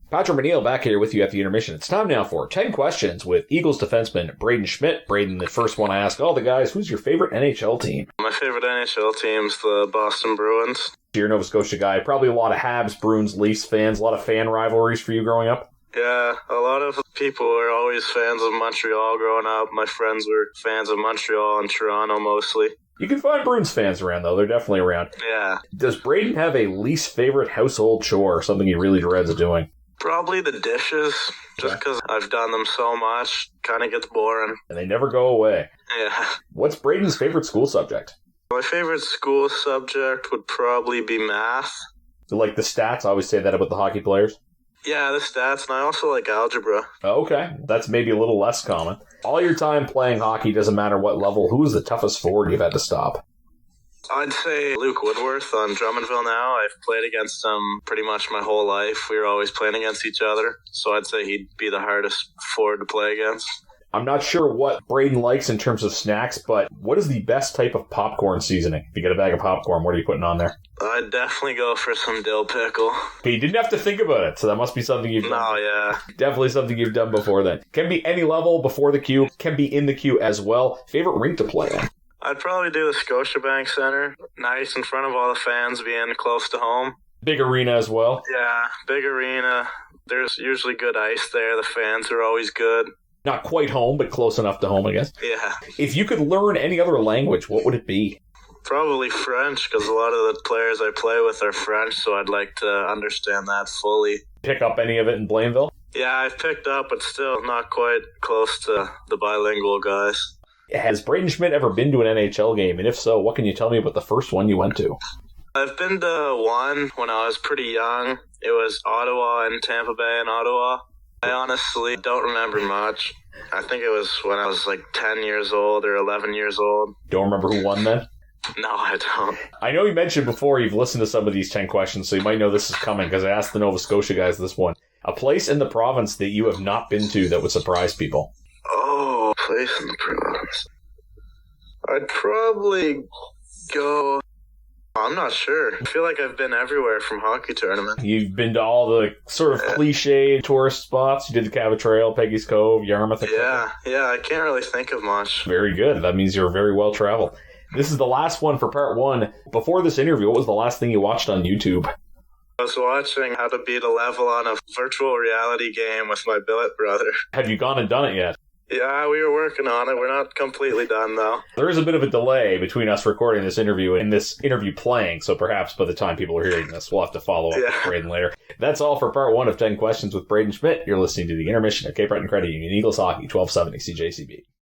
Patrick McNeil back here with you at the intermission. It's time now for 10 questions with Eagles defenseman Brayden Schmitt. Brayden, the first one I ask all the guys, who's your favorite NHL team? My favorite NHL team's the Boston Bruins. You're a Nova Scotia guy. Probably a lot of Habs, Bruins, Leafs fans, a lot of fan rivalries for you growing up. Yeah, a lot of people were always fans of Montreal growing up. My friends were fans of Montreal and Toronto mostly. You can find Bruins fans around, though. They're definitely around. Yeah. Does Brayden have a least favorite household chore, something he really dreads doing? Probably the dishes, just because I've done them so much. Kind of gets boring. And they never go away. Yeah. What's Brayden's favorite school subject? My favorite school subject would probably be math. You like the stats? I always say that about the hockey players. Yeah, the stats, and I also like algebra. Okay, that's maybe a little less common. All your time playing hockey, doesn't matter what level, who is the toughest forward you've had to stop? I'd say Luke Woodworth on Drummondville now. I've played against him pretty much my whole life. We were always playing against each other, so I'd say he'd be the hardest forward to play against. I'm not sure what Brayden likes in terms of snacks, but what is the best type of popcorn seasoning? If you get a bag of popcorn, what are you putting on there? I'd definitely go for some dill pickle. Okay, you didn't have to think about it, so that must be something you've done. No, yeah. Definitely something you've done before then. Can be any level before the queue, can be in the queue as well. Favorite rink to play in? I'd probably do the Scotiabank Center. Nice in front of all the fans, being close to home. Big arena as well? Yeah, big arena. There's usually good ice there. The fans are always good. Not quite home, but close enough to home, I guess. Yeah. If you could learn any other language, what would it be? Probably French, because a lot of the players I play with are French, so I'd like to understand that fully. Pick up any of it in Blainville? Yeah, I've picked up, but still not quite close to the bilingual guys. Has Brayden Schmitt ever been to an NHL game? And if so, what can you tell me about the first one you went to? I've been to one when I was pretty young. It was Ottawa and Tampa Bay and Ottawa. I honestly don't remember much. I think it was when I was like 10 years old or 11 years old. Don't remember who won then? No, I don't. I know you mentioned before you've listened to some of these 10 questions, so you might know this is coming, because I asked the Nova Scotia guys this one. A place in the province that you have not been to that would surprise people. Oh, place in the province. I'd probably go... I'm not sure. I feel like I've been everywhere from hockey tournament. You've been to all the sort of cliche tourist spots. You did the Cabot Trail, Peggy's Cove, Yarmouth. Yeah, I can't really think of much. Very good. That means you're very well traveled. This is the last one for part one. Before this interview, what was the last thing you watched on YouTube? I was watching how to beat a level on a virtual reality game with my billet brother. Have you gone and done it yet? Yeah, we were working on it. We're not completely done, though. There is a bit of a delay between us recording this interview and this interview playing, so perhaps by the time people are hearing this, we'll have to follow up with Brayden later. That's all for part one of 10 Questions with Brayden Schmitt. You're listening to the intermission of Cape Breton Credit Union Eagles Hockey, 1270 CJCB.